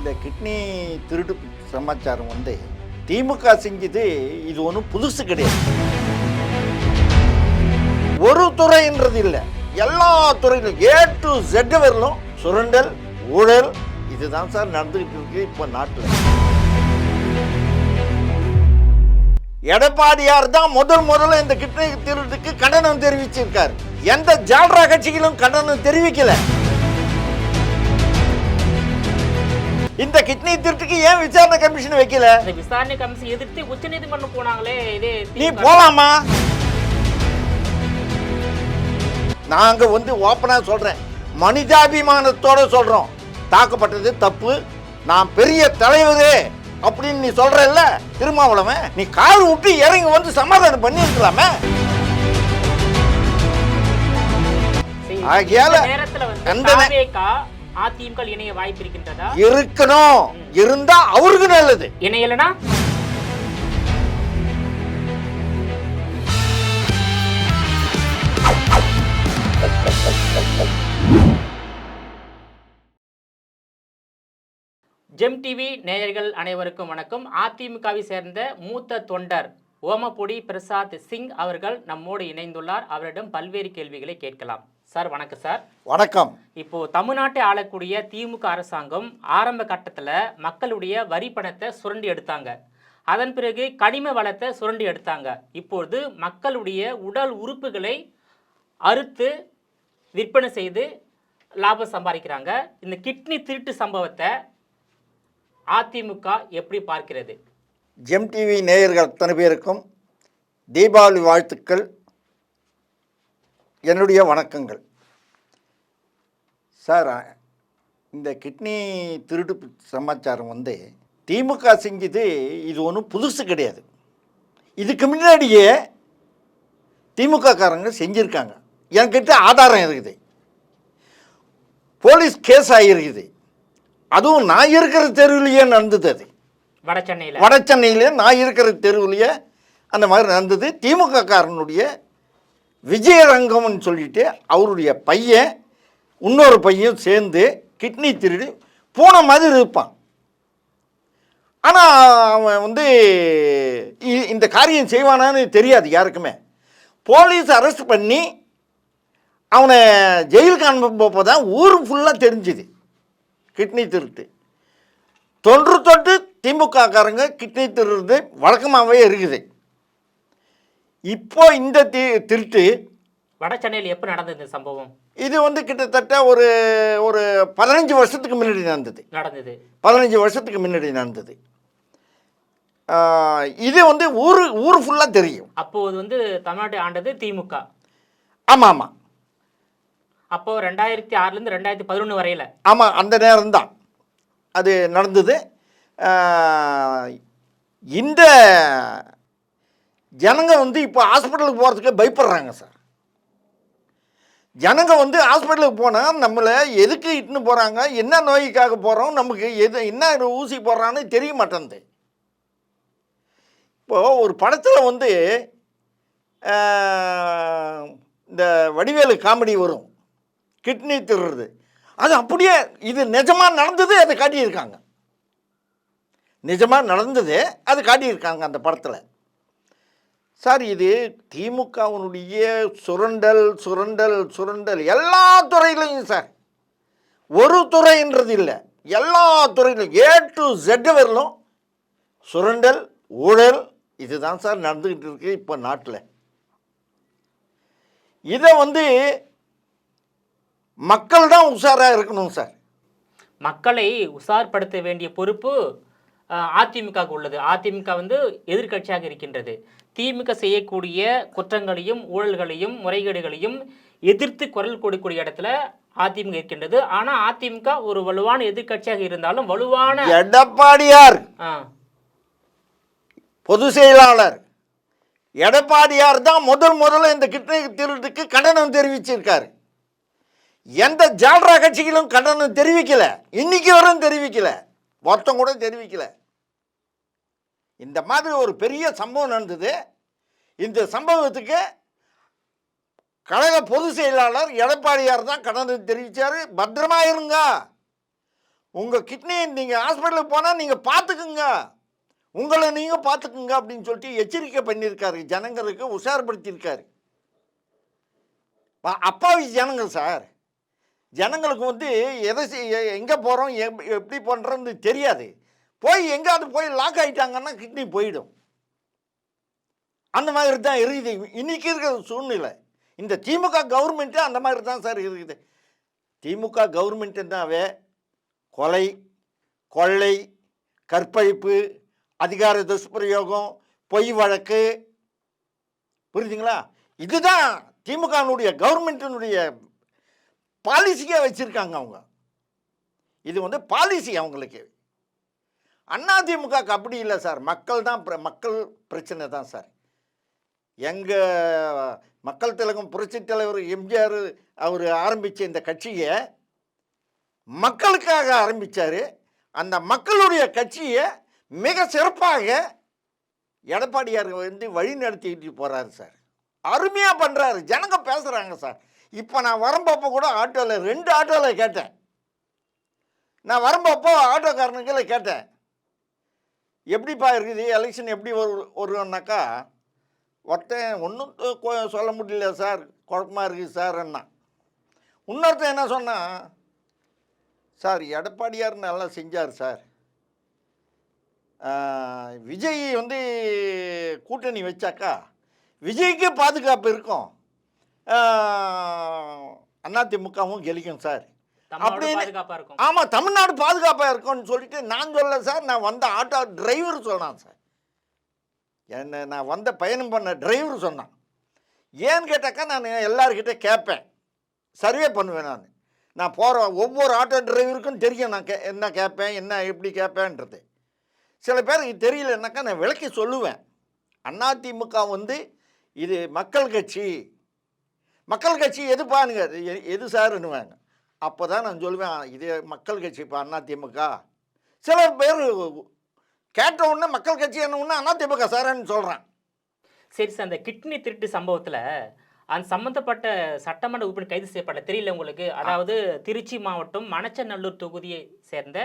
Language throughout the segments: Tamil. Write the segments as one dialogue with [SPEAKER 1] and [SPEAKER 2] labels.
[SPEAKER 1] இந்த கிட்னி திருட்டு சமாச்சாரம் திமுக செஞ்சது இது ஒன்றும் புதுசு கிடையாது. ஒரு துறைன்றது இல்லை, எல்லா துறையிலும் A to Z வரலும் சுரண்டல் ஊழல் இதுதான் சார் நடந்துகிட்டு இருக்கு இப்போ நாட்டில். எடப்பாடியார் தான் முதல்ல இந்த கிட்னி திருட்டுக்கு கண்டனம் தெரிவிச்சிருக்காரு. எந்த ஜால்ரா கட்சிகளும் கண்டனம் தெரிவிக்கல. இந்த கிட்னி திருட்டுக்கு ஏன் விசாரணை கமிஷன் வைக்கல?
[SPEAKER 2] விசாரணை கமிஷன் எதிர்த்து உச்சநீதிமன்றம் போனாங்களே,
[SPEAKER 1] நீ போலாமா? நாங்க ஓப்பனா சொல்றேன், மனிதாபிமானத்தோட சொல்றோம், தாக்கப்பட்டது தப்பு, நான் பெரிய தலைவரே அப்படின்னு நீ சொல்றல்ல திருமாவளவன், நீ கார் விட்டு இறங்கி சமாதானம் பண்ணி இருக்கலாமே.
[SPEAKER 2] அதிமுக இணைய வாய்ப்பு இருக்கின்றதா?
[SPEAKER 1] இருக்கணும், இருந்தா அவருக்கு நல்லது.
[SPEAKER 2] இணையலனா ஜெம் டிவி நேயர்கள் அனைவருக்கும் வணக்கம். அதிமுகவை சேர்ந்த மூத்த தொண்டர் ஓமப்பொடி பிரசாத் சிங் அவர்கள் நம்மோடு இணைந்துள்ளார். அவரிடம் பல்வேறு கேள்விகளை கேட்கலாம். சார் வணக்கம். சார்
[SPEAKER 1] வணக்கம்.
[SPEAKER 2] இப்போ தமிழ்நாட்டை ஆளக்கூடிய திமுக அரசாங்கம் ஆரம்ப கட்டத்தில் மக்களுடைய வரி பணத்தை சுரண்டி எடுத்தாங்க. அதன் பிறகு கனிம வளத்தை சுரண்டி எடுத்தாங்க. இப்பொழுது மக்களுடைய உடல் உறுப்புகளை அறுத்து விற்பனை செய்து லாபம் சம்பாதிக்கிறாங்க. இந்த கிட்னி திருட்டு சம்பவத்தை அதிமுக எப்படி பார்க்கிறது?
[SPEAKER 1] ஜெம் டிவி நேயர்கள் அத்தனை பேருக்கும் தீபாவளி வாழ்த்துக்கள், என்னுடைய வணக்கங்கள். சார், இந்த கிட்னி திருட்டு சமாச்சாரம் திமுக செஞ்சது இது ஒன்றும் புதுசு கிடையாது. இதுக்கு முன்னாடியே திமுக காரங்க செஞ்சுருக்காங்க. என்கிட்ட ஆதாரம் இருக்குது, போலீஸ் கேஸ் ஆகிருக்குது. அதுவும் நான் இருக்கிற தெருவிலேயே நடந்தது. அது வட சென்னையிலே நான் இருக்கிற தெருவிலேயே அந்த மாதிரி நடந்தது. திமுக காரனுடைய விஜயரங்கம்னு சொல்லிட்டு அவருடைய பையன் இன்னொரு பையன் சேர்ந்து கிட்னி திருடி போன மாதிரி இருப்பான். ஆனால் அவன் இந்த காரியம் செய்வானான்னு தெரியாது யாருக்குமே. போலீஸ் அரெஸ்ட் பண்ணி அவனை ஜெயிலுக்கு அனுப்பப்போ தான் ஊர் ஃபுல்லாக தெரிஞ்சுது கிட்னி திருட்டு. தொன்று திமுக காரங்க கிட்னி திருடுறது வழக்கமாகவே இருக்குது. இப்போ இந்த திருட்டு
[SPEAKER 2] வட சென்னையில் எப்போ நடந்தது சம்பவம்?
[SPEAKER 1] இது கிட்டத்தட்ட ஒரு 15 வருஷத்துக்கு முன்னாடி நடந்தது. 15 வருஷத்துக்கு முன்னாடி நடந்தது. இது ஊர் ஃபுல்லாக தெரியும்.
[SPEAKER 2] அப்போது தமிழ்நாட்டை ஆண்டது திமுக.
[SPEAKER 1] ஆமாம் ஆமாம்.
[SPEAKER 2] அப்போ 2006லேருந்து 2011 வரையில்.
[SPEAKER 1] ஆமாம், அந்த நேரம்தான் அது நடந்தது. இந்த ஜனங்க இப்போ ஹாஸ்பிட்டலுக்கு போகிறதுக்கு பயப்படுறாங்க சார். ஜனங்க ஹாஸ்பிட்டலுக்கு போனால் நம்மளை எதுக்கு இட்டுன்னு போகிறாங்க, என்ன நோய்க்காக போகிறோம், நமக்கு என்ன ஊசி போடுறான்னு தெரிய மாட்டேங்குது. இப்போது ஒரு படத்தில் இந்த வடிவேலு காமெடி வரும், கிட்னி திருடுறது. அது அப்படியே இது நிஜமாக நடந்தது, அதை காட்டியிருக்காங்க. நிஜமாக நடந்தது, அது காட்டியிருக்காங்க அந்த படத்தில். சார், இது திமுகவினுடைய சுரண்டல் சுரண்டல் சுரண்டல் எல்லா துறையிலையும் சார். ஒரு துறைன்றது இல்லை, எல்லா துறையிலும் A to Z வரலும் சுரண்டல் ஊழல் இதுதான் சார் நடந்துக்கிட்டு இருக்கு இப்போ நாட்டில். இதை மக்கள் தான் உஷாராக இருக்கணும் சார்.
[SPEAKER 2] மக்களை உஷார்படுத்த வேண்டிய பொறுப்பு அதிமுக உள்ளது. அதிமுக எதிர்கட்சியாக இருக்கின்றது. திமுக செய்யக்கூடிய குற்றங்களையும் ஊழல்களையும் முறைகேடுகளையும் எதிர்த்து குரல் கொடுக்கக்கூடிய இடத்துல அதிமுக இருக்கின்றது. ஆனால் அதிமுக ஒரு வலுவான எதிர்கட்சியாக இருந்தாலும் வலுவான
[SPEAKER 1] எடப்பாடியார் பொதுச் செயலாளர் எடப்பாடியார் தான் முதல்ல இந்த கிட்னி திருட்டுக்கு கண்டனம் தெரிவிச்சிருக்காரு. எந்த ஜால்ரா கட்சிகளும் கண்டனம் தெரிவிக்கல, இன்னைக்கு வரும் தெரிவிக்கல, ஒருத்தம் கூட தெரிவிக்கல. இந்த மாதிரி ஒரு பெரிய சம்பவம் நடந்தது. இந்த சம்பவத்துக்கு கழக பொதுச் செயலாளர் எடப்பாடியார் தான் கண்டனம் தெரிவித்தார். பத்திரமா இருங்க, உங்கள் கிட்னி நீங்கள் ஹாஸ்பிட்டலுக்கு போனால் நீங்கள் பார்த்துக்குங்க, உங்களை நீங்கள் பார்த்துக்குங்க அப்படின்னு சொல்லிட்டு எச்சரிக்கை பண்ணியிருக்காரு, ஜனங்களுக்கு உஷார்படுத்தியிருக்காரு. அப்பாவி ஜனங்கள் சார். ஜனங்களுக்கு வந்து எதை எங்கே போகிறோம் எப்படி பண்ணுறோன்னு தெரியாது. போய் எங்கேயாவது போய் லாக் ஆகிட்டாங்கன்னா கிட்னி போயிடும். அந்த மாதிரி தான் இருக்குது இன்றைக்கி இருக்கிற சூழ்நிலை. இந்த திமுக கவர்மெண்ட்டு அந்த மாதிரி தான் சார் இருக்குது. திமுக கவர்மெண்ட்டுனாவே கொலை, கொள்ளை, கற்பழிப்பு, அதிகார துஷ்பிரயோகம், பொய் வழக்கு, புரியுதுங்களா? இதுதான் திமுகனுடைய கவர்மெண்ட்டினுடைய பாலிசியாக வச்சுருக்காங்க அவங்க. இது வந்து பாலிசி அவங்களுக்கு. அதிமுகவுக்கு அப்படி இல்லை சார். மக்கள் தான் மக்கள் பிரச்சனை தான் சார். எங்கள் மக்கள் திலகம் புரட்சித் தலைவர் எம்ஜிஆர் அவர் ஆரம்பித்த இந்த கட்சியை மக்களுக்காக ஆரம்பித்தார். அந்த மக்களுடைய கட்சியை மிக சிறப்பாக எடப்பாடியார் வந்து வழி நடத்திக்கிட்டு போகிறாரு சார். அருமையாக பண்ணுறாரு. ஜனங்க பேசுகிறாங்க சார். இப்போ நான் வரும்பப்போ கூட ஆட்டோவில் 2 ஆட்டோவில் கேட்டேன். நான் வரும்பப்போ ஆட்டோக்காரனுக்களை கேட்டேன், எப்படிப்பா இருக்குது எலெக்ஷன் எப்படி வருவோன்னாக்கா, ஒருத்தன் ஒன்றும் சொல்ல முடியல சார், குழப்பமாக இருக்குது சார் அண்ணா. இன்னொருத்தன் என்ன சொன்னான், சார் எடப்பாடியார் நல்லா செஞ்சார் சார், விஜய் வந்து கூட்டணி வச்சாக்கா விஜய்க்கு பாதுகாப்பு இருக்கும், அதிமுகவும் கெலிக்கும் சார் அப்படின்னு. ஆமாம், தமிழ்நாடு பாதுகாப்பாக இருக்கும்னு சொல்லிட்டு நான் சொல்ல சார், நான் வந்த ஆட்டோ டிரைவர் சொன்னான் சார். என்ன நான் வந்த பயணம் பண்ண டிரைவர் சொன்னான். ஏன்னு கேட்டாக்கா நான் எல்லாருக்கிட்ட கேட்பேன், சர்வே பண்ணுவேன். நான் போகிற ஒவ்வொரு ஆட்டோ டிரைவருக்கும் தெரியும் நான் என்ன கேட்பேன், என்ன எப்படி கேட்பேன்றது. சில பேருக்கு தெரியலன்னாக்கா நான் விளக்கி சொல்லுவேன். அதிமுக வந்து இது மக்கள் கட்சி, மக்கள் கட்சி எதுப்பானுங்க, எது சார்ன்னுவாங்க. அப்போ தான் நான் சொல்லுவேன், இது மக்கள் கட்சிப்பா அதிமுக. சில பேர் கேட்ட உடனே மக்கள் கட்சி என்ன ஒன்று அதிமுக சார்ன்னு சொல்கிறேன்.
[SPEAKER 2] சரி சார், அந்த கிட்னி திருட்டு சம்பவத்தில் அந்த சம்மந்தப்பட்ட சட்டமன்ற உறுப்பினர் கைது செய்யப்பட்ட தெரியல உங்களுக்கு? அதாவது திருச்சி மாவட்டம் மணச்சநல்லூர் தொகுதியை சேர்ந்த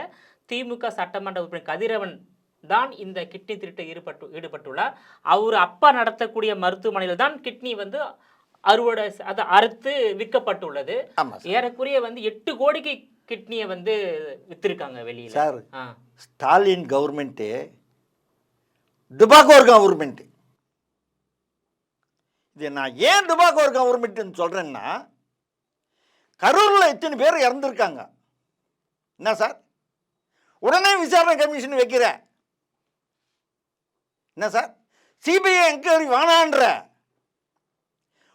[SPEAKER 2] திமுக சட்டமன்ற உறுப்பினர் கதிரவன் தான் இந்த கிட்னி திருட்டு ஈடுபட்டுள்ளார். அவர் அப்பா நடத்தக்கூடிய மருத்துவமனையில் தான் கிட்னி வந்து அறுவடை அதை அறுத்து விற்கப்பட்டுள்ளது. ஏறக்குறைய வந்து 8 கோடிக்கு கிட்னியை வந்து வித்திருக்காங்க வெளியில்.
[SPEAKER 1] சார், ஸ்டாலின் கவர்மெண்ட்டு டுபாகோர் கவர்மெண்ட்டு. இது நான் ஏன் டுபாகோர் கவர்மெண்ட்டுன்னு சொல்கிறேன்னா, கரூரில் இத்தனை பேர் இறந்துருக்காங்க. என்ன சார், உடனே விசாரணை கமிஷன் வைக்கிற என்ன சார், சிபிஐ என்கொயரி வேணான்ற,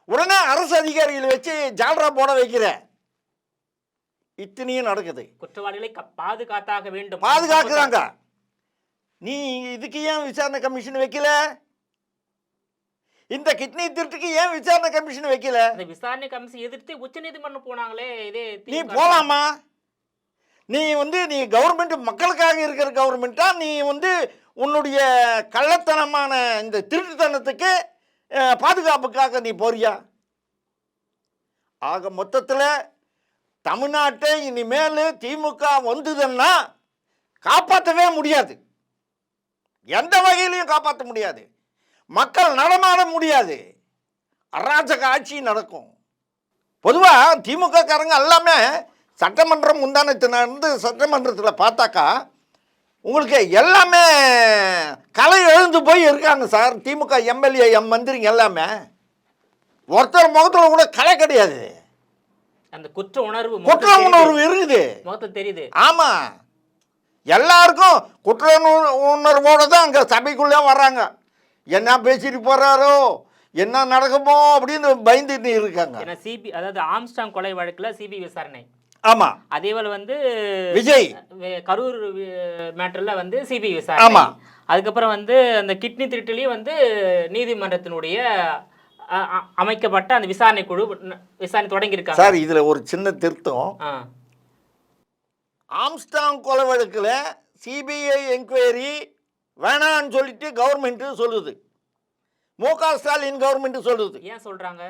[SPEAKER 1] உடனே அரசு அதிகாரிகளை வச்சு ஜால்ரா போட வைக்கிற, இத்தனையும் நடக்குது.
[SPEAKER 2] குற்றவாளிகளை பாதுகாத்தாக வேண்டும்,
[SPEAKER 1] பாதுகாக்கிறாங்க. நீ இதுக்கு ஏன் விசாரணை கமிஷன் வைக்கல? இந்த கிட்னி திருட்டுக்கு ஏன் விசாரணை கமிஷன் வைக்கல?
[SPEAKER 2] இந்த விசாரணை கமிஷன் எதிர்த்து உச்சநீதிமன்றம் போனாங்களே, இதே
[SPEAKER 1] நீ போலாமா? நீ வந்து நீ கவர்மெண்ட் மக்களுக்காக இருக்கிற கவர்மெண்ட்டா, நீ வந்து உன்னுடைய கள்ளத்தனமான இந்த திருட்டுத்தனத்துக்கு பாதுகாப்புக்காக நீ போறியா? ஆக மொத்தத்தில் தமிழ்நாட்டை இனிமேல் திமுக வந்ததுன்னா காப்பாற்றவே முடியாது, எந்த வகையிலையும் காப்பாற்ற முடியாது, மக்கள் நடமாட முடியாது, அராஜக ஆட்சி நடக்கும். பொதுவாக திமுக காரங்க எல்லாமே சட்டமன்றம் முந்தானத்திலிருந்து சட்டமன்றத்தில் பார்த்தாக்கா உங்களுக்கு எல்லாமே கலை எழுந்து போய் இருக்காங்க சார். திமுக எம்எல்ஏ மந்திரிங்க எல்லாமே ஒருத்தர் முகத்தில் கூட கலை கிடையாது.
[SPEAKER 2] அந்த குற்ற உணர்வு
[SPEAKER 1] இருக்குது,
[SPEAKER 2] முகத்தில் தெரியுது.
[SPEAKER 1] ஆமாம், எல்லாருக்கும் குற்ற உணர்வோடு தான் அங்கே சபைக்குள்ளே வர்றாங்க. என்ன பேசிட்டு போகிறாரோ, என்ன நடக்குமோ அப்படின்னு பயந்துட்டு இருக்காங்க.
[SPEAKER 2] அதாவது ஆம்ஸ்டாங் கொலை வழக்கில் சிபிஐ விசாரணை.
[SPEAKER 1] ஆமாம்,
[SPEAKER 2] அதே போல வந்து
[SPEAKER 1] விஜய்
[SPEAKER 2] கரூர் மேட்டரில் வந்து சிபிஐ விசாரணை.
[SPEAKER 1] ஆமாம்,
[SPEAKER 2] அதுக்கப்புறம் வந்து அந்த கிட்னி திருட்டுலேயும் வந்து நீதிமன்றத்தினுடைய அமைக்கப்பட்ட அந்த விசாரணை குழு விசாரணை தொடங்கியிருக்காங்க.
[SPEAKER 1] சார், இதில் ஒரு சின்ன திருத்தம். ஆம்ஸ்டாங் கொலை வழக்கில் சிபிஐ என்கொயரி வேணான்னு சொல்லிட்டு கவர்மெண்ட்டு சொல்லுது, மு.க. ஸ்டாலின் கவர்மெண்ட் சொல்லுது.
[SPEAKER 2] ஏன் சொல்றாங்க?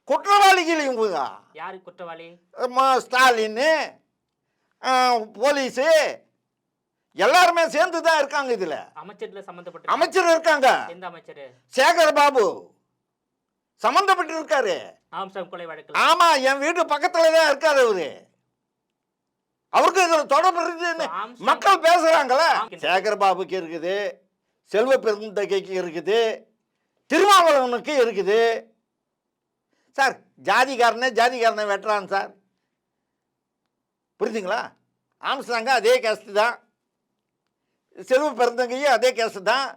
[SPEAKER 1] குற்றவாளிகள் இவங்க.
[SPEAKER 2] யாரு குற்றவாளி?
[SPEAKER 1] ஸ்டாலின், போலீஸு எல்லாருமே சேர்ந்து தான் இருக்காங்க. இதில்
[SPEAKER 2] அமைச்சர்ல சம்பந்தப்பட்ட
[SPEAKER 1] அமைச்சர் இருக்காங்க.
[SPEAKER 2] எந்த அமைச்சர்?
[SPEAKER 1] சேகர் பாபு சம்பந்தப்பட்டு இருக்காரு.
[SPEAKER 2] ஆம்ஸ்ட்ராங் கொலை வழக்கு.
[SPEAKER 1] ஆமா, என் வீட்டு பக்கத்துல தான் இருக்காரு அவரு. அவருக்கு இதுல தொடர்பு இருக்குதுன்னு மக்கள் பேசுறாங்களே. சேகர் பாபுக்கு இருக்குது, செல்வ பெருந்தகைக்கு இருக்குது, திருமாவளவனுக்கு இருக்குது. சார் ஜாதிகாரனை வெட்டுறான் சார், புரியுதுங்களா? ஆம்ஸ்ட்ராங்க அதே கேஸ்ட் தான், செல்வ பெருந்தகையும் அதே கேஸ் தான்,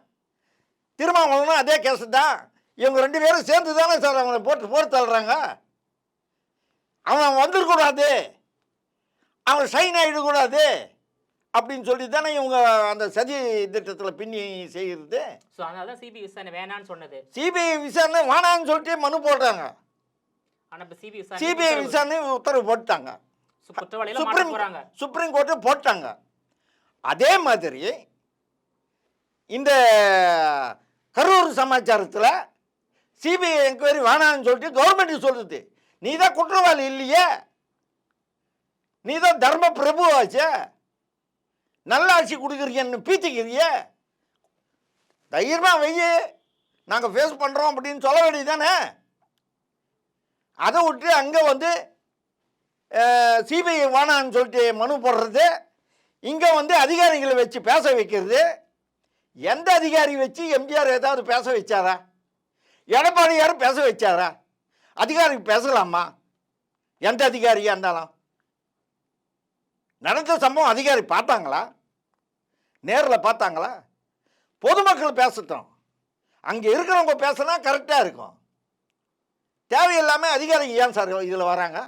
[SPEAKER 1] திருமாவளவனும் அதே கேஸ் தான். இவங்க 2 பேரும் சேர்ந்து தானே சார் அவனை போட்டு தள்ளுறாங்க. அவன் வந்துடக்கூடாது, அவன் ஷைன் ஆகிடக்கூடாது அப்படின்னு சொல்லி தானே இவங்க அந்த சதி திட்டத்தில் பின்னி செய்கிறது.
[SPEAKER 2] ஸோ அதனால தான் சிபிஐ விசாரணை வேணான்னு சொன்னது.
[SPEAKER 1] சிபிஐ விசாரணை வேணான்னு சொல்லிட்டு மனு போடுறாங்க.
[SPEAKER 2] ஆனால் இப்போ
[SPEAKER 1] சிபிஐ விசாரணை உத்தரவு போட்டாங்க, சுப்ரீம் கோர்ட்டு போட்டாங்க. அதே மாதிரி இந்த கரூர் சமாச்சாரத்தில் சிபிஐ என்கொயரி வேணான்னு சொல்லிட்டு கவர்மெண்ட் சொல்லுது. நீ தான் குற்றவாளி இல்லையே, நீ தான் தர்ம பிரபு ஆச்சே, நல்ல ஆட்சி கொடுக்குறீங்கன்னு பீத்திக்கிறிய, தைரியமாக வெய்ய நாங்கள் ஃபேஸ் பண்ணுறோம் அப்படின்னு சொல்ல வேண்டியது தானே. அதை விட்டு அங்கே வந்து சிபிஐ வேணான்னு சொல்லிட்டு மனு போடுறது, இங்கே வந்து அதிகாரிகளை வச்சு பேச வைக்கிறது. எந்த அதிகாரி வச்சு எம்ஜிஆர் ஏதாவது பேச வச்சாரா? எடப்பாடியார் பேச வச்சாரா? அதிகாரி பேசலாமா? எந்த அதிகாரியாக இருந்தாலும் நடந்த சம்பவம் அதிகாரி பார்த்தாங்களா? நேரில் பார்த்தாங்களா? பொதுமக்கள் பேசட்டும், அங்கே இருக்கிறவங்க பேசினா கரெக்டாக இருக்கும். தேவையில்லாமல் அதிகாரி ஏன் சார் இதில் வராங்க?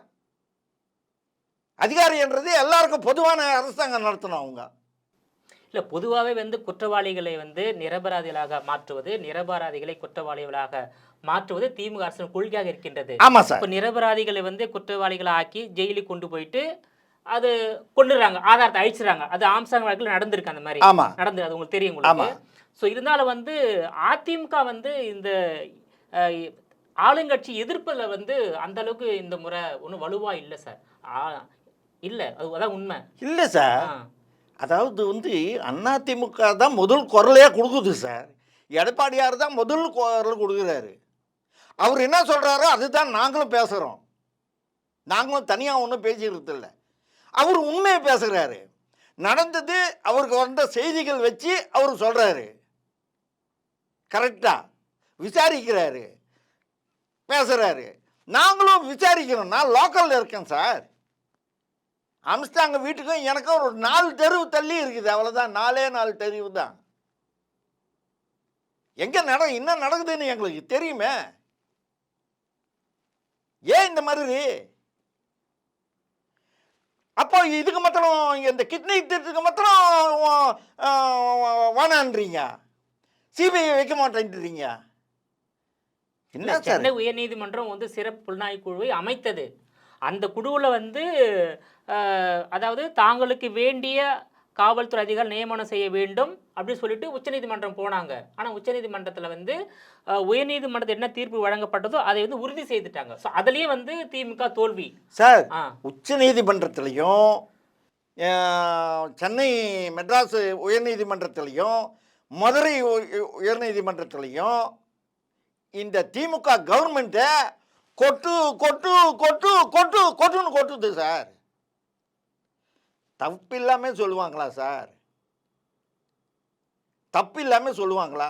[SPEAKER 1] அதிகாரின்றது எல்லாருக்கும் பொதுவான அரசாங்கம் நடத்தணும். அவங்க
[SPEAKER 2] இல்லை, பொதுவாகவே வந்து குற்றவாளிகளை வந்து நிரபராதிகளாக மாற்றுவது, நிரபராதிகளை குற்றவாளிகளாக மாற்றுவது திமுக அரசின் கொள்கையாக இருக்கின்றது.
[SPEAKER 1] ஆமாம் சார்.
[SPEAKER 2] இப்போ நிரபராதிகளை வந்து குற்றவாளிகளை ஆக்கி ஜெயிலுக்கு கொண்டு போயிட்டு அது கொண்டுறாங்க, ஆதாரத்தை அழிச்சிடறாங்க. அது ஆம்ஸ்ட்ராங் வழக்கில் நடந்திருக்கு, அந்த மாதிரி நடந்து, அது உங்களுக்கு தெரியும் உங்களுக்கு. ஸோ இருந்தாலும் வந்து அதிமுக வந்து இந்த ஆளுங்கட்சி எதிர்ப்பில் வந்து அந்த அளவுக்கு இந்த முறை ஒன்றும் வலுவாக இல்லை சார். இல்லை, அதுதான் உண்மை. இல்லை
[SPEAKER 1] சார், அதாவது வந்து அதிமுக தான் முதல் குரலையே கொடுக்குது சார். எடப்பாடியார் தான் முதல் குரல் கொடுக்குறாரு. அவர் என்ன சொல்கிறாரோ அதுதான் நாங்களும் பேசுகிறோம். நாங்களும் தனியாக ஒன்றும் பேசிக்கிறது இல்லை. அவர் உண்மையை பேசுகிறாரு. நடந்தது அவருக்கு வந்த செய்திகள் வச்சு அவர் சொல்கிறாரு. கரெக்டாக விசாரிக்கிறாரு, பேசுகிறாரு. நாங்களும் விசாரிக்கிறோம். நான் லோக்கலில் இருக்கேன் சார். ஆம்ஸ்ட்ராங் வீட்டுக்கும் எனக்கும் ஒரு 4 தெருவு தள்ளி இருக்குது, அவ்வளோதான். 4 தெருவு தான். எங்கே என்ன நடக்குதுன்னு எங்களுக்கு தெரியுமே. ஏன் இந்த மாதிரி? அப்போ இதுக்கு மாத்திரம் இந்த கிட்னி திட்டத்துக்கு மாத்திரம் வேணான்றீங்க, சிபிஐ வைக்க மாட்டேன்றீங்க.
[SPEAKER 2] என்ன சென்னை உயர்நீதிமன்றம் வந்து சிறப்பு புலனாய்வு குழுவை அமைத்தது. அந்த குழுவில் வந்து அதாவது தாங்களுக்கு வேண்டிய காவல்துறை அதிகாரி நியமனம் செய்ய வேண்டும் அப்படின்னு சொல்லிட்டு உச்சநீதிமன்றம் போனாங்க. ஆனால் உச்சநீதிமன்றத்தில் வந்து உயர்நீதிமன்றத்தில் என்ன தீர்ப்பு வழங்கப்பட்டதோ அதை வந்து உறுதி செய்துட்டாங்க. ஸோ அதுலேயே வந்து திமுக தோல்வி
[SPEAKER 1] சார். உச்சநீதிமன்றத்திலையும் சென்னை மெட்ராஸ் உயர்நீதிமன்றத்திலையும் மதுரை உயர்நீதிமன்றத்திலையும் இந்த திமுக கவர்மெண்ட்டை கொட்டுன்னு கொட்டுது சார். தப்பு இல்லாமல் சொல்லுவாங்களா சார்? தப்பு இல்லாமல் சொல்லுவாங்களா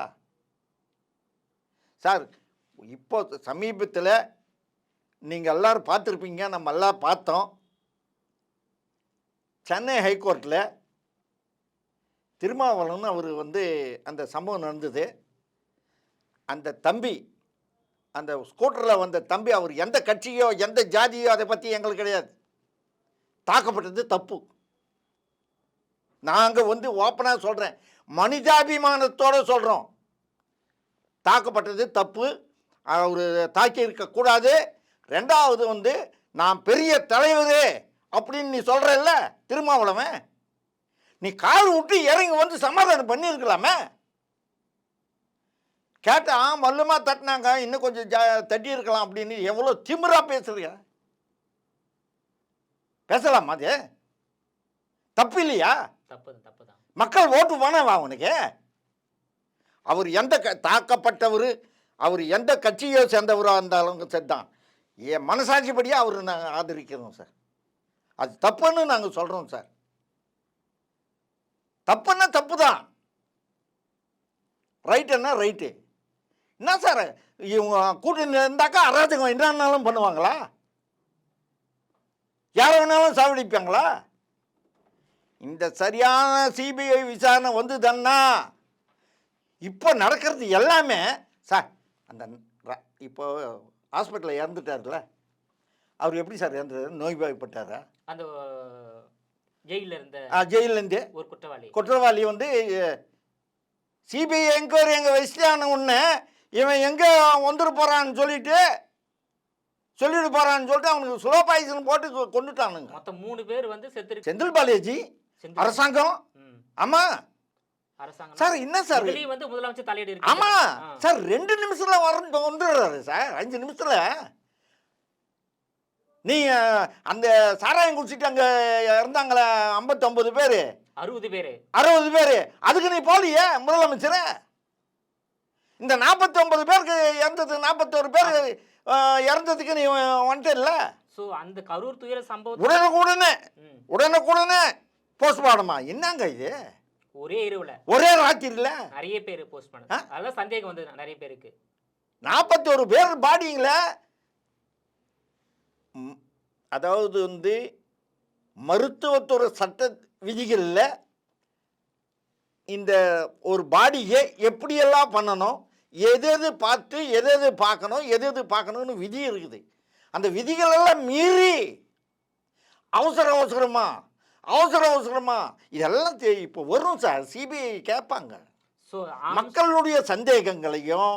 [SPEAKER 1] சார்? இப்போ சமீபத்தில் நீங்கள் எல்லாரும் பார்த்துருப்பீங்க, நம்ம எல்லாம் பார்த்தோம். சென்னை ஹைகோர்ட்டில் திருமாவளவன் அவர் வந்து அந்த சம்பவம் நடந்தது. அந்த தம்பி, அந்த ஸ்கூட்டரில் வந்த தம்பி, அவர் எந்த கட்சியோ எந்த ஜாதியோ அதை பற்றி எங்களுக்கு கிடையாது. தாக்கப்பட்டது தப்பு. நாங்கள் வந்து ஓப்பனாக சொல்கிறேன், மனிதாபிமானத்தோடு சொல்கிறோம். தாக்கப்பட்டது தப்பு, அவர் தாக்கி இருக்கக்கூடாது. 2வது வந்து நான் பெரிய தலைவரே அப்படின்னு நீ சொல்கிறல்ல திருமாவளவன், நீ கார் விட்டு இறங்கி வந்து சமாதானம் பண்ணியிருக்கலாமே. கேட்டால் மல்லுமா தட்டினாங்க, இன்னும் கொஞ்சம் தட்டி இருக்கலாம் அப்படின்னு. எவ்வளோ திமிரா பேசுறியா? பேசலாமா? அது தப்பு இல்லையா?
[SPEAKER 2] தப்பு தான்.
[SPEAKER 1] மக்கள் ஓட்டு போனவா அவனுக்கு? அவர் எந்த தாக்கப்பட்டவர், அவர் எந்த கட்சியை சேர்ந்தவராக இருந்தாலும் சரிதான். என் மனசாட்சிப்படியே அவர் நாங்கள் ஆதரிக்கிறோம் சார். அது தப்புன்னு நாங்கள் சொல்கிறோம் சார். தப்புன்னா தப்பு தான், ரைட்டுன்னா ரைட்டு. என்ன சார் இவங்க கூட்டணி இருந்தாக்கா அராஜகம் என்னன்னாலும் பண்ணுவாங்களா? யார் வேணாலும் சாவடிப்பாங்களா? இந்த சரியான சிபிஐ விசாரணை வந்துதன்னா இப்போ நடக்கிறது எல்லாமே சார். அந்த இப்போ ஹாஸ்பிட்டலில் இறந்துட்டார்ல, அவர் எப்படி சார் இறந்துட்டார்? நோய்வாய்ப்பட்டாரா?
[SPEAKER 2] அந்த ஜெயிலில் இருந்த
[SPEAKER 1] ஜெயிலேருந்து
[SPEAKER 2] ஒரு
[SPEAKER 1] குற்றவாளி வந்து சிபிஐ என்கொயரி எங்கே வச்சுட்டான ஒன்று இவன் எங்கே வந்துட்டு போகிறான்னு சொல்லிட்டு அவனுக்கு ஸ்லோ பாய்சன் போட்டு கொண்டுட்டானுங்க.
[SPEAKER 2] மொத்தம் 3 பேர் வந்து
[SPEAKER 1] செந்தில் பாலாஜி அரசாங்கம். ஆமாம்
[SPEAKER 2] அரசாங்கம்
[SPEAKER 1] சார். என்ன சார்
[SPEAKER 2] வந்து முதலமைச்சர் தலையிட இருக்கு.
[SPEAKER 1] ஆமாம் சார், 2 நிமிஷத்தில் வந்துடுறாரு சார். 5 நிமிஷத்தில் நீங்கள் அந்த சாராயம் குடிச்சிட்டு அங்கே இருந்தாங்களே 59 பேர் 60 பேர், அதுக்கு நீ போலியே முதலமைச்சர்? இந்த 49 பேருக்கு இறந்தது, 41 பேர் இறந்ததுக்கு நீ வந்துட்ட இல்லை?
[SPEAKER 2] ஸோ அந்த கரூர் துயர சம்பவம்
[SPEAKER 1] உடனுக்குடனே போஸ்ட்மார்ட்டமா? என்னங்க இது?
[SPEAKER 2] ஒரே இரவுல
[SPEAKER 1] ஒரே ராத்திரில
[SPEAKER 2] நிறைய பேர் போஸ்ட்மார்ட்டம். அதெல்லாம் சந்தேகம் வந்தது நிறைய பேருக்கு.
[SPEAKER 1] 41 பேர் பாடிங்கள. அதாவது வந்து மருத்துவத்துறை சட்ட விதிகளில் இந்த ஒரு பாடியை எப்படியெல்லாம் பண்ணணும், எது பார்த்து எது பார்க்கணும்னு விதி இருக்குது. அந்த விதிகளெல்லாம் மீறி அவசரமா இதெல்லாம் இப்போ வரும் சார். சிபிஐ கேட்பாங்க.
[SPEAKER 2] ஸோ
[SPEAKER 1] மக்களுடைய சந்தேகங்களையும்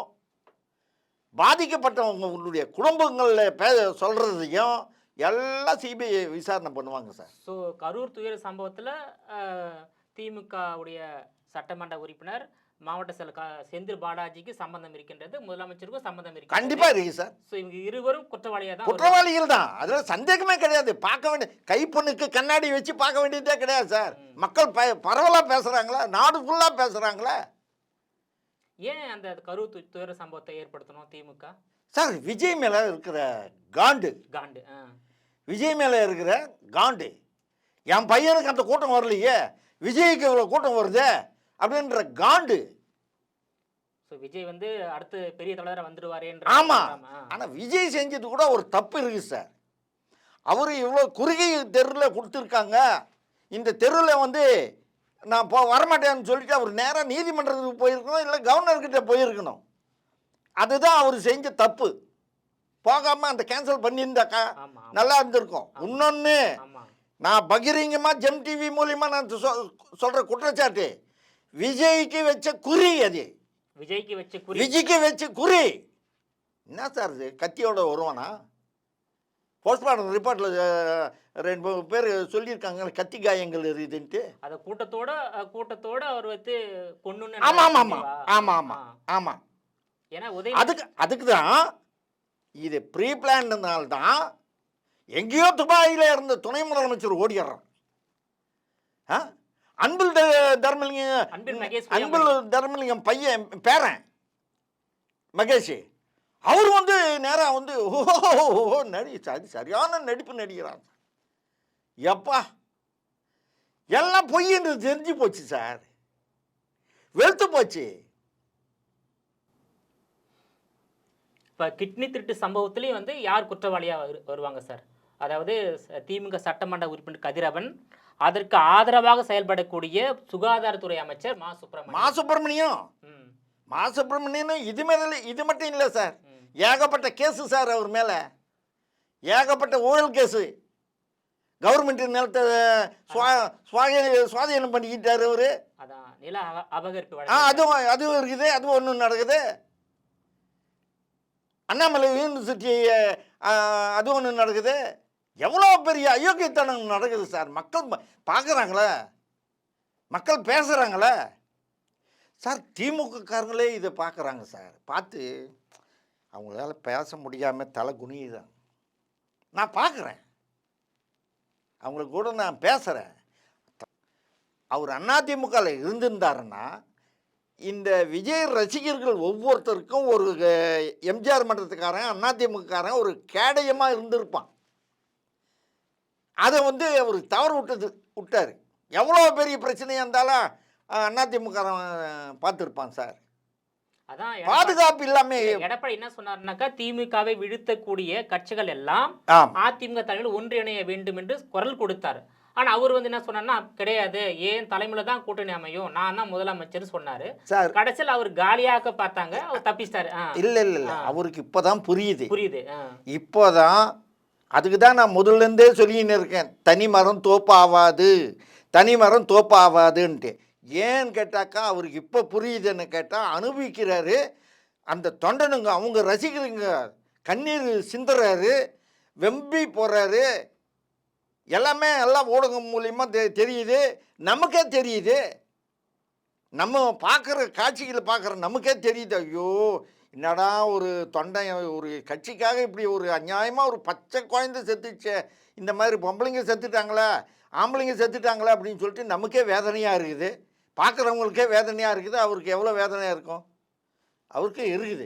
[SPEAKER 1] பாதிக்கப்பட்டவங்களுடைய குடும்பங்களில் சொல்கிறதையும் எல்லாம் சிபிஐ விசாரணை பண்ணுவாங்க சார்.
[SPEAKER 2] ஸோ கரூர் துயர சம்பவத்தில் திமுகவுடைய சட்டமன்ற உறுப்பினர் மாவட்ட செந்தில் பாலாஜிக்கு சம்பந்தம் இருக்கின்றது, முதலமைச்சருக்கும் சம்பந்தம் இருக்கு.
[SPEAKER 1] கண்டிப்பாக இருக்கு சார்.
[SPEAKER 2] ஸோ இவங்க இருவரும்
[SPEAKER 1] குற்றவாளிகள் தான், அதில் சந்தேகமே கிடையாது. பார்க்க வேண்டிய கைப்பொண்ணுக்கு கண்ணாடி வச்சு பார்க்க வேண்டியதே கிடையாது சார். மக்கள் பரவலாக பேசுகிறாங்களா, நாடு ஃபுல்லாக பேசுகிறாங்களா?
[SPEAKER 2] ஏன் அந்த கரூர் துயர சம்பவத்தை ஏற்படுத்தணும் திமுக
[SPEAKER 1] சார்? விஜய் மேலே இருக்கிற காண்டு விஜய் மேலே இருக்கிற காண்டு. என் பையனுக்கு அந்த கூட்டம் வரலையே, விஜய்க்கு இவ்வளோ கூட்டம் வருது அப்படின்ற காண்டு.
[SPEAKER 2] விஜய் வந்து அடுத்து பெரிய தலைவராக வந்துடுவாரே.
[SPEAKER 1] ஆமாம், ஆனால் விஜய் செஞ்சது கூட ஒரு தப்பு இருக்குது சார். அவர் இவ்வளோ குறுகிய தெருவில் கொடுத்துருக்காங்க. இந்த தெருவில் வந்து நான் வரமாட்டேன்னு சொல்லிட்டு அவர் நேராக நீதிமன்றத்துக்கு போயிருக்கணும், இல்லை கவர்னர்கிட்ட போயிருக்கணும். அதுதான் அவர் செஞ்ச தப்பு. போகாமல் அந்த கேன்சல் பண்ணியிருந்தாக்கா நல்லா இருந்திருக்கும். இன்னொன்று, நான் பகிரங்கமாக ஜெம் டிவி மூலியமாக நான் சொல்கிற குற்றச்சாட்டு, விஜய்க்கு வச்ச குறி. அது விஜய்க்கு வச்ச குறி. என்ன சார் இது? கத்தியோட வருவானா? போஸ்ட்மார்ட்டம் ரிப்போர்ட்டில் 2 பேர் சொல்லியிருக்காங்க கத்தி காயங்கள் இருக்குதுன்ட்டு.
[SPEAKER 2] அதை கூட்டத்தோட அவர் வந்து கொண்டு.
[SPEAKER 1] ஆமாம். அதுக்கு தான் இது ப்ரீ பிளான்னால்தான் எங்கேயோ துபாயில் இருந்த துணை முதலமைச்சர் ஓடிடுறான். அன்பில் தர்மலிங்கம் பையன் பேரன் மகேஷ், அவர் வந்து நேராக வந்து சரியான நடிப்பு நடிக்கிறான். எப்பா எல்லாம் பொய்ன்னு தெரிஞ்சு போச்சு சார், வெளுத்து போச்சு.
[SPEAKER 2] இப்போ கிட்னி திருட்டு சம்பவத்திலையும் வந்து யார் குற்றவாளியாக வருவாங்க சார்? அதாவது திமுக சட்டமன்ற உறுப்பினர் கதிரவன், அதற்கு ஆதரவாக செயல்படக்கூடிய சுகாதாரத்துறை அமைச்சர் மா
[SPEAKER 1] சுப்பிரமணியனும் இது மட்டும் இல்லை சார். ஏகப்பட்ட கேஸு சார் அவர் மேலே, ஏகப்பட்ட ஊழல் கேஸு. கவர்மெண்ட் நிலத்தை சுவாதீனம் பண்ணிக்கிட்டார் அவர்.
[SPEAKER 2] அதான் நில அபகரிப்பு.
[SPEAKER 1] அதுவும் இருக்குது, அதுவும் ஒன்று நடக்குது. அண்ணாமலை யூனிவர்சிட்டி அது ஒன்று நடக்குது. எவ்வளோ பெரிய அயோக்கியத்தனம் நடக்குது சார். மக்கள் பார்க்குறாங்களே, மக்கள் பேசுகிறாங்களே சார். திமுககாரங்களே இதை பார்க்குறாங்க சார். பார்த்து அவங்களால பேச முடியாமல் தலை குனியுதான். நான் பார்க்குறேன், அவங்களுக்கு கூட நான் பேசுகிறேன். அவர் அதிமுகவில் இருந்திருந்தாருன்னா இந்த விஜய் ரசிகர்கள் ஒவ்வொருத்தருக்கும் ஒரு எம்ஜிஆர் மன்றத்துக்காரன் அதிமுகக்காரன் ஒரு கேடயமாக இருந்திருப்பான். அதை அவர் தவறு விட்டார். எவ்வளோ பெரிய பிரச்சனையாக இருந்தாலும் அதிமுக பார்த்துருப்பான் சார்.
[SPEAKER 2] அதான்
[SPEAKER 1] பாதுகாப்பு இல்லாம
[SPEAKER 2] எடப்பாடி என்ன சொன்னார்னாக்கா, திமுகவை வீழ்த்தக்கூடிய கட்சிகள் எல்லாம் அதிமுக தலைமையில் ஒன்றிணைய வேண்டும் என்று குரல் கொடுத்தார். ஆனா அவர் என்ன சொன்னார்னா, கிடையாது, ஏன் தலைமையில தான் கூட்டணி அமையும், நான் தான் முதலமைச்சர் சொன்னாரு. கடைசியில் அவர் காலியாக்க பார்த்தாங்க, அவர் தப்பிச்சிட்டாரு.
[SPEAKER 1] இல்ல அவருக்கு இப்பதான் புரியுது.
[SPEAKER 2] இப்போதான்
[SPEAKER 1] அதுக்கு தான் நான் முதல்ல இருந்தே சொல்லின்னு இருக்கேன், தனி மரம் தோப்பாவாது, தனி மரம் தோப்பாவாதுன்ட்டு. ஏன்னு கேட்டாக்கா அவருக்கு இப்போ புரியுதுன்னு கேட்டால் அனுபவிக்கிறாரு. அந்த தொண்டனுங்க அவங்க ரசிகருங்க கண்ணீர் சிந்துறாரு, வெம்பி போகிறாரு. எல்லாமே எல்லாம் ஊடகம் மூலியமாக தெரியுது, நமக்கே தெரியுது. நம்ம பார்க்குற காட்சிகளை பார்க்குற நமக்கே தெரியுது. ஐயோ என்னடா ஒரு தொண்டை ஒரு கட்சிக்காக இப்படி ஒரு அநியாயமாக ஒரு பச்சை குழந்தை செத்துச்சு, இந்த மாதிரி பொம்பளைங்க செத்துட்டாங்களா, ஆம்பளைங்க செத்துட்டாங்களா அப்படின்னு சொல்லிட்டு நமக்கே வேதனையாக இருக்குது. பார்க்குறவங்களுக்கே வேதனையாக இருக்குது. அவருக்கு எவ்வளோ வேதனையாக இருக்கும்? அவருக்கு இருக்குது.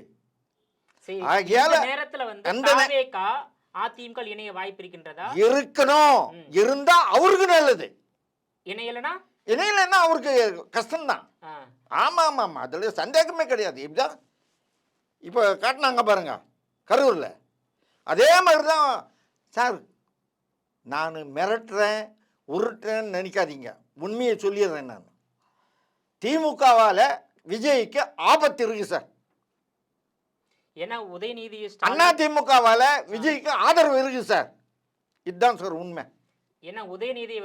[SPEAKER 2] அதிமுக இணைய வாய்ப்பு இருக்கின்றதா?
[SPEAKER 1] இருக்கணும். இருந்தா அவருக்கு நல்லது.
[SPEAKER 2] இணையலன்னா
[SPEAKER 1] அவருக்கு கஷ்டம்தான். ஆமா ஆமா ஆமா, அதுல சந்தேகமே கிடையாது. இப்படிதான் இப்போ காட்டினாங்க பாருங்க கரூர்ல, அதே மாதிரி தான் சார். நான் மிரட்டுறேன் உருட்டுறேன்னு நினைக்காதீங்க, உண்மையை சொல்லிடுறேன். நான் திமுகவால் விஜய்க்கு ஆபத்து இருக்கு சார்.
[SPEAKER 2] ஏன்னா உதயநிதி
[SPEAKER 1] அதிமுகவால் விஜய்க்கு ஆதரவு இருக்கு சார். இதுதான் சார் உண்மை.
[SPEAKER 2] ஏன்னா உதயநிதி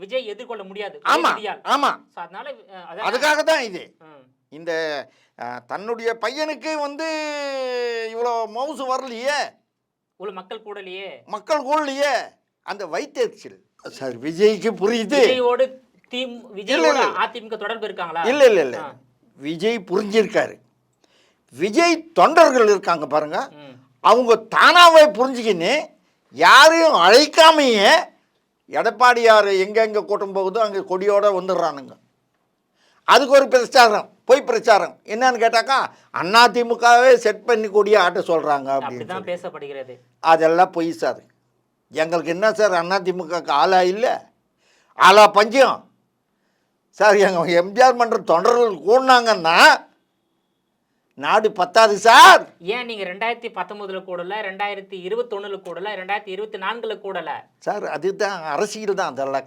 [SPEAKER 2] விஜய் எதிர்கொள்ள முடியாது.
[SPEAKER 1] ஆமா ஆமா,
[SPEAKER 2] அதனால
[SPEAKER 1] அதுக்காக தான் இது. இந்த தன்னுடைய பையனுக்கு இவ்வளோ மவுசு வரலையே,
[SPEAKER 2] இவ்வளோ
[SPEAKER 1] மக்கள் கூடலையே, அந்த வைத்தறிச்சல் சார் விஜய்க்கு புரியுது.
[SPEAKER 2] அதிமுக தொடர்பு இருக்காங்களா?
[SPEAKER 1] இல்ல இல்ல இல்ல, விஜய் புரிஞ்சிருக்காரு. விஜய் தொண்டர்கள் இருக்காங்க பாருங்க, அவங்க தானாவே புரிஞ்சுக்கின்னு யாரையும் அழைக்காமையே எடப்பாடியார் எங்கெங்க கூட்டம் போகுதோ அங்கே கொடியோட வந்துடுறானுங்க. அதுக்கு ஒரு பிரச்சாரம், பொய் பிரச்சாரம். என்னன்னு கேட்டாக்கா அதிமுகவே செட் பண்ணி கொடியை ஆட்ட சொல்றாங்க அப்படின்னு
[SPEAKER 2] பேசப்படுகிறது.
[SPEAKER 1] அதெல்லாம் பொய் சார். எங்களுக்கு என்ன சார் அதிமுக ஆளா இல்லை, ஆளா பஞ்சம் சார். எங்கள் எம்ஜிஆர் மன்ற தொண்டர்கள் கூடினாங்கன்னா நாடு பத்தாது சார்.
[SPEAKER 2] ஏன் நீங்க 2019 கூடல, 2021 கூடல, 2024 கூடல
[SPEAKER 1] சார்? அதுதான் அரசியல் தான். அதெல்லாம்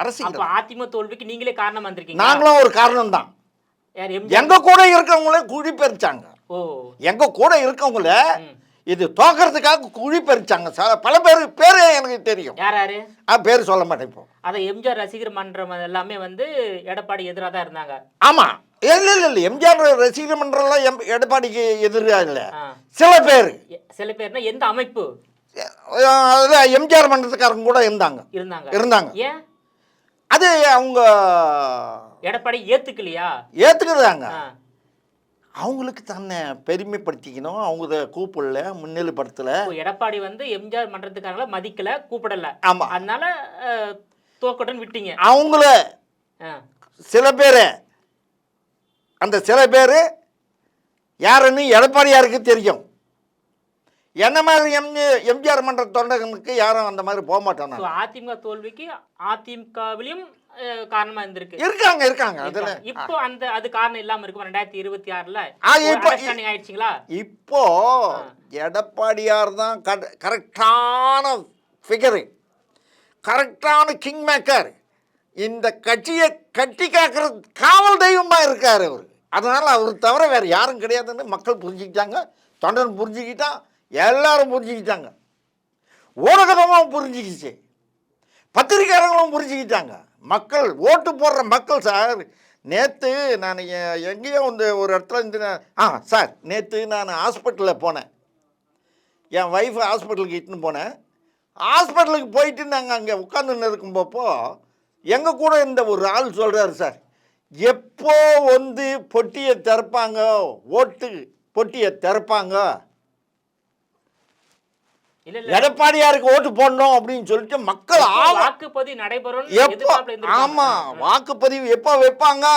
[SPEAKER 1] அரசியல்.
[SPEAKER 2] அதிமுக தோல்விக்கு நீங்களே காரணமா இருந்திருக்கீங்க.
[SPEAKER 1] நாங்களும் ஒரு காரணம் தான். எங்க கூட இருக்கவங்களே குழி பறிச்சாங்க. எங்க கூட இருக்கவங்கள இது தோக்கிறதுக்காக குழி பறிச்சாங்க சார். பல பேர் எனக்கு தெரியும்.
[SPEAKER 2] யாரு
[SPEAKER 1] பேர் சொல்ல மாட்டேன் இப்போ.
[SPEAKER 2] அதை எம்ஜிஆர் ரசிகர் மன்றம் எல்லாமே எடப்பாடி எதிராக தான் இருந்தாங்க.
[SPEAKER 1] ஆமா, இல்ல இல்ல இல்ல, எம்ஜிஆர் ரசிகர் மன்றம் எடப்பாடிக்கு எதிராக இல்ல. சில
[SPEAKER 2] பேர்னா எந்த அமைப்பு?
[SPEAKER 1] அதுல எம்ஜிஆர் மன்றத்துக்காரங்க கூட இருந்தாங்க.
[SPEAKER 2] ஏன்
[SPEAKER 1] அது அவங்க
[SPEAKER 2] எடப்பாடி
[SPEAKER 1] ஏத்துக்கிறாங்க. அவங்களுக்கு தன்னை பெருமைப்படுத்திக்கணும், அவங்க கூப்பிடல, முன்னிலைப்படுத்தல.
[SPEAKER 2] எடப்பாடி எம்ஜிஆர் மன்றத்துக்காரங்கள மதிக்கல, கூப்பிடல.
[SPEAKER 1] ஆமா,
[SPEAKER 2] அதனால தோக்கட்டும் விட்டீங்க.
[SPEAKER 1] அவங்கள சில பேர், அந்த சில பேர் யாருன்னு எடப்பாடியாருக்கு தெரியும். என்ன மாதிரி எம்ஜிஆர் மன்ற தொண்டர்களுக்கு யாரும் அந்த மாதிரி போக மாட்டாங்க.
[SPEAKER 2] அதிமுக தோல்விக்கு அதிமுகவிலும் காரணமா
[SPEAKER 1] இருக்காங்க. அதுல
[SPEAKER 2] இப்போ அது காரணம் இல்லாம இருக்கும். 2026ல ஆயிடுச்சுங்களா?
[SPEAKER 1] இப்போ எடப்பாடியார் தான் கரெக்டான ஃபிகரு, கரெக்டான கிங் மேக்கர். இந்த கட்சியை கட்டி காக்கிற காவல் தெய்வமா இருக்காரு அவர். அதனால அவர் தவிர வேற யாரும் கிடையாதுன்னு மக்கள் புரிஞ்சுக்கிட்டாங்க, தொண்டன் புரிஞ்சுக்கிட்டான், எல்லாரும் புரிஞ்சுக்கிட்டாங்க, ஊடகமும் புரிஞ்சுக்கிச்சு, பத்திரிகையாளர்களும் புரிஞ்சுக்கிட்டாங்க. மக்கள் ஓட்டு போடுற மக்கள் சார். நேற்று நான் எங்கேயோ ஒரு இடத்துல இருந்து சார், நேற்று நான் ஹாஸ்பிட்டலில் போனேன். என் ஒய்ஃபு ஹாஸ்பிட்டலுக்கு இட்டுன்னு போனேன். ஹாஸ்பிட்டலுக்கு போயிட்டு நாங்கள் அங்கே உட்காந்துன்னு இருக்கும்போப்போ எங்கள் கூட இந்த ஒரு ஆள் சொல்கிறாரு, சார் எப்போ பொட்டியை திறப்பாங்க, ஓட்டு பொட்டியை திறப்பாங்க,
[SPEAKER 2] இல்ல இல்ல
[SPEAKER 1] எடப்பாடியாருக்கு ஓட்டு போடணும் அப்படின்னு சொல்லிட்டு மக்கள்
[SPEAKER 2] வாக்குப்பதிவு நடைபெறும்
[SPEAKER 1] ஆமா வாக்குப்பதிவு எப்போ வைப்பாங்க,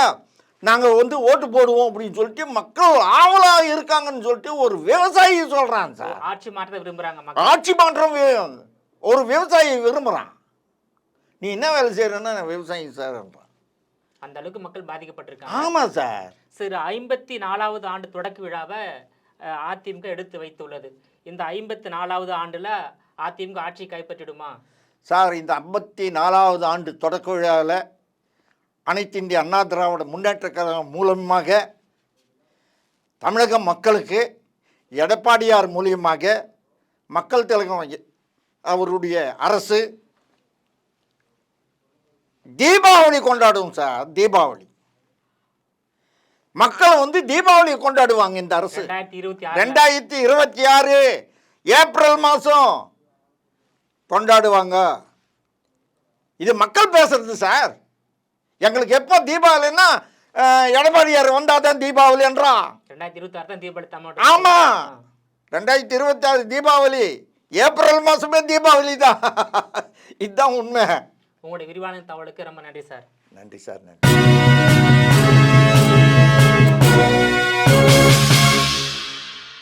[SPEAKER 1] நாங்க வந்து ஓட்டு போடுவோம் அப்படின்னு சொல்லிட்டு மக்கள் ஆவலா இருக்காங்கன்னு சொல்லிட்டு ஒரு விவசாயி சொல்றான் சார்.
[SPEAKER 2] ஆட்சி மாற்றத்தை விரும்புறாங்க.
[SPEAKER 1] ஆட்சி மாற்றம் ஒரு விவசாயி விரும்புறான். நீ என்ன வேலை செய்யறன்னா விவசாயி சார்,
[SPEAKER 2] அந்த அளவுக்கு மக்கள் பாதிக்கப்பட்டிருக்காங்க.
[SPEAKER 1] ஆமா சார்.
[SPEAKER 2] சரி, 54வது ஆண்டு தொடக்க விழாவை அதிமுக எடுத்து வைத்துள்ளது. இந்த 54வது ஆண்டுல அதிமுக ஆட்சி கைப்பற்றிடுமா
[SPEAKER 1] சார்? இந்த 54வது ஆண்டு தொடக்க விழாவில் அனைத்து இந்திய அண்ணா திராவிட முன்னேற்ற கழகம் மூலமாக தமிழக மக்களுக்கு எடப்பாடியார் மூலியமாக மக்கள் திலகம் அவருடைய அரசு தீபாவளி கொண்டாடுவோம் சார். தீபாவளி மக்கள் வந்து தீபாவளி கொண்டாடுவாங்க. இந்த அரசு 2026 ஏப்ரல் மாதம் கொண்டாடுவாங்க. இது மக்கள் பேசுறது சார். எங்களுக்கு எப்போ தீபாவளின்னா எடப்பாடியார் வந்தால் தான் தீபாவளி என்றான்.
[SPEAKER 2] 2026 தான் தீபாவளி தமிழ்.
[SPEAKER 1] ஆமாம், 2026 தீபாவளி, ஏப்ரல் மாதமே தீபாவளி தான். இதுதான் உண்மை.
[SPEAKER 2] உங்களுடைய விரிவான தகவலுக்கு ரொம்ப நன்றி சார்.
[SPEAKER 1] நன்றி சார். நன்றி.